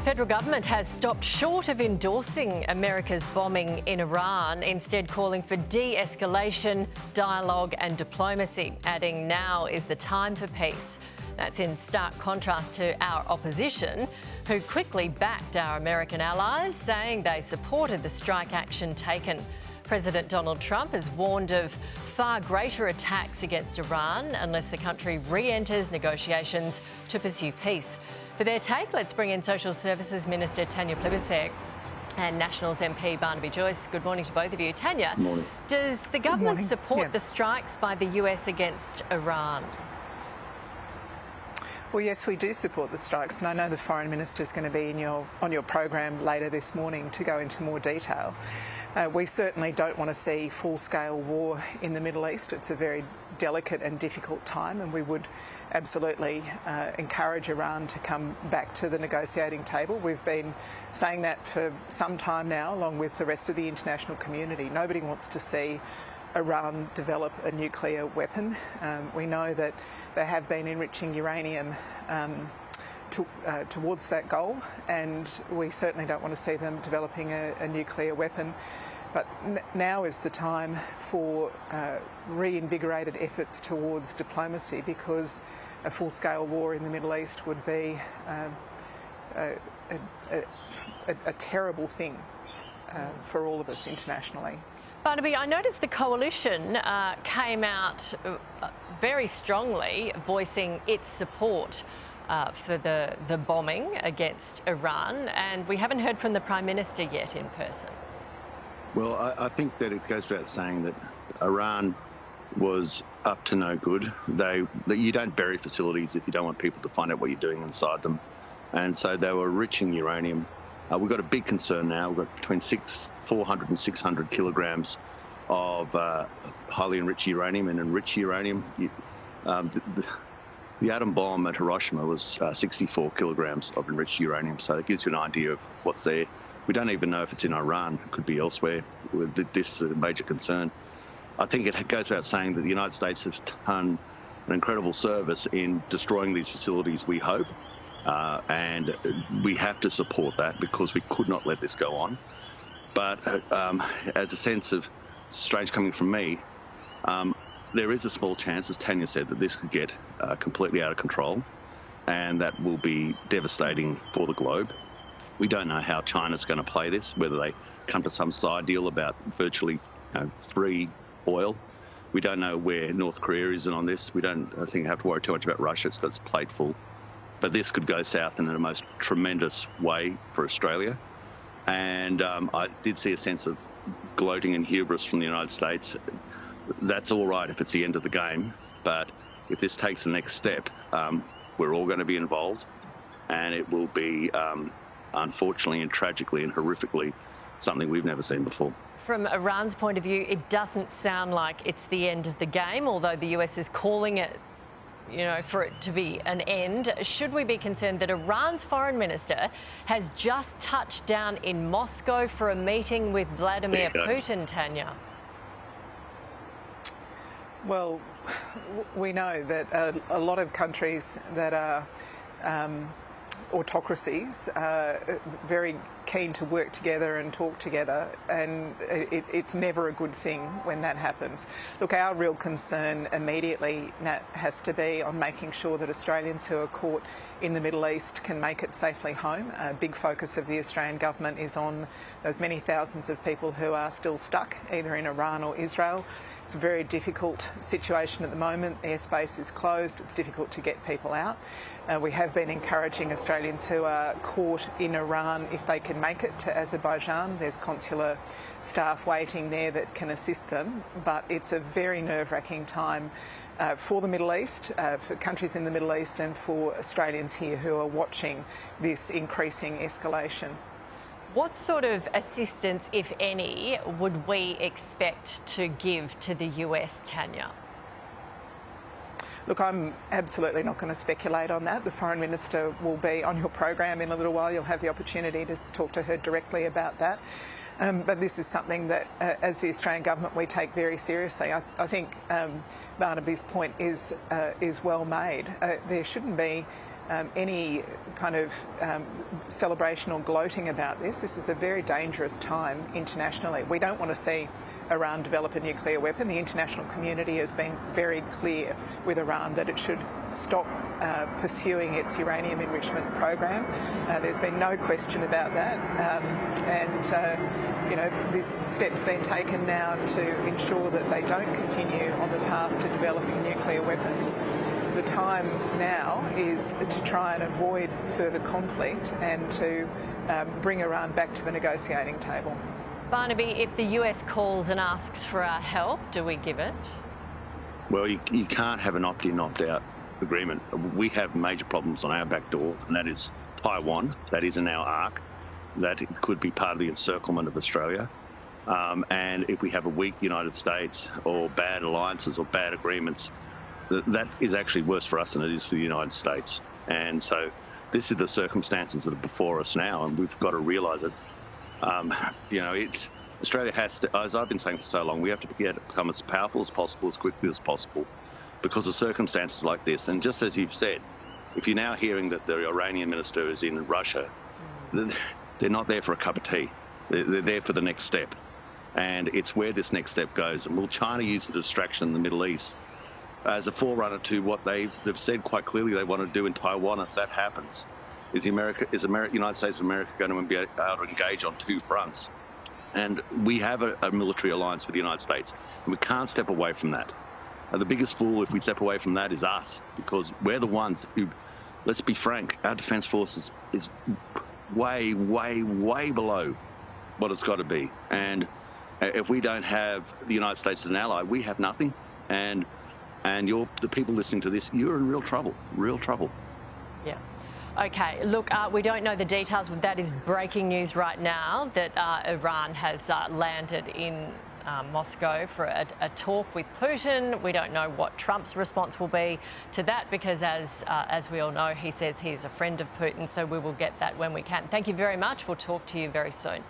federal government has stopped short of endorsing America's bombing in Iran, instead calling for de-escalation, dialogue and diplomacy, adding now is the time for peace. That's in stark contrast to our opposition, who quickly backed our American allies, saying they supported the strike action taken. President Donald Trump has warned of far greater attacks against Iran unless the country re-enters negotiations to pursue peace. For their take, let's bring in Social Services Minister Tanya Plibersek and Nationals MP Barnaby Joyce. Good morning to both of you. Tanya, morning. Does the government support the strikes by the US against Iran? Well, yes, we do support the strikes, and I know the Foreign Minister is going to be on your program later this morning to go into more detail. We certainly don't want to see full-scale war in the Middle East. It's a very delicate and difficult time, and we would absolutely encourage Iran to come back to the negotiating table. We've been saying that for some time now, along with the rest of the international community. Nobody wants to see Iran develop a nuclear weapon. We know that they have been enriching uranium towards that goal, and we certainly don't want to see them developing a nuclear weapon. But now is the time for reinvigorated efforts towards diplomacy, because a full-scale war in the Middle East would be a terrible thing for all of us internationally. Barnaby, I noticed the coalition came out very strongly voicing its support for the bombing against Iran, and we haven't heard from the Prime Minister yet in person. Well, I think that it goes without saying that Iran was up to no good. That you don't bury facilities if you don't want people to find out what you're doing inside them. And so they were enriching uranium. We've got a big concern now. We've got between 400 and 600 kilograms of highly enriched uranium. And enriched uranium, the atom bomb at Hiroshima was 64 kilograms of enriched uranium. So it gives you an idea of what's there. We don't even know if it's in Iran. It could be elsewhere. This is a major concern. I think it goes without saying that the United States has done an incredible service in destroying these facilities, we hope. And we have to support that, because we could not let this go on. But as a sense of, strange coming from me, there is a small chance, as Tanya said, that this could get completely out of control, and that will be devastating for the globe. We don't know how China's going to play this, whether they come to some side deal about virtually free oil. We don't know where North Korea is in on this. We don't, I think, have to worry too much about Russia. It's got its plate full. But this could go south in a most tremendous way for Australia. And I did see a sense of gloating and hubris from the United States. That's all right if it's the end of the game. But if this takes the next step, we're all going to be involved. And it will be, unfortunately and tragically and horrifically, something we've never seen before. From Iran's point of view, it doesn't sound like it's the end of the game, although the US is calling it, for it to be an end. Should we be concerned that Iran's foreign minister has just touched down in Moscow for a meeting with Vladimir Putin, Tanya? Well, we know that a lot of countries that are autocracies are very keen to work together and talk together, and it's never a good thing when that happens. Look, our real concern immediately, Nat, has to be on making sure that Australians who are caught in the Middle East can make it safely home. A big focus of the Australian government is on those many thousands of people who are still stuck either in Iran or Israel. It's a very difficult situation at the moment. Airspace is closed. It's difficult to get people out. We have been encouraging Australians who are caught in Iran, if they can make it to Azerbaijan. There's consular staff waiting there that can assist them. But it's a very nerve-wracking time for the Middle East, for countries in the Middle East, and for Australians here who are watching this increasing escalation. What sort of assistance, if any, would we expect to give to the US, Tanya? Look, I'm absolutely not going to speculate on that. The Foreign Minister will be on your program in a little while. You'll have the opportunity to talk to her directly about that. But this is something that, as the Australian government, we take very seriously. I think Barnaby's point is well made. There shouldn't be any kind of celebration or gloating about this. This is a very dangerous time internationally. We don't want to see Iran develop a nuclear weapon. The international community has been very clear with Iran that it should stop pursuing its uranium enrichment program. There's been no question about that. This step's been taken now to ensure that they don't continue on the path to developing nuclear weapons. The time now is to try and avoid further conflict and to bring Iran back to the negotiating table. Barnaby, if the US calls and asks for our help, do we give it? Well, you can't have an opt-in, opt-out agreement. We have major problems on our back door, and that is Taiwan. That is in our arc. That could be part of the encirclement of Australia. And if we have a weak United States or bad alliances or bad agreements, that is actually worse for us than it is for the United States. And so this is the circumstances that are before us now, and we've got to realise it. Australia has to, as I've been saying for so long, we have to become as powerful as possible, as quickly as possible, because of circumstances like this. And just as you've said, if you're now hearing that the Iranian minister is in Russia, they're not there for a cup of tea. They're there for the next step. And it's where this next step goes. And will China use the distraction in the Middle East as a forerunner to what they've said quite clearly they want to do in Taiwan if that happens? Is the United States of America going to be able to engage on two fronts? And we have a military alliance with the United States, and we can't step away from that. And the biggest fool if we step away from that is us, because we're the ones who, let's be frank, our defence force is way, way, way below what it's got to be. And if we don't have the United States as an ally, we have nothing. And the people listening to this, you're in real trouble, real trouble. Yeah. Okay, look, we don't know the details, but that is breaking news right now that Iran has landed in Moscow for a talk with Putin. We don't know what Trump's response will be to that because, as we all know, he says he is a friend of Putin, so we will get that when we can. Thank you very much. We'll talk to you very soon.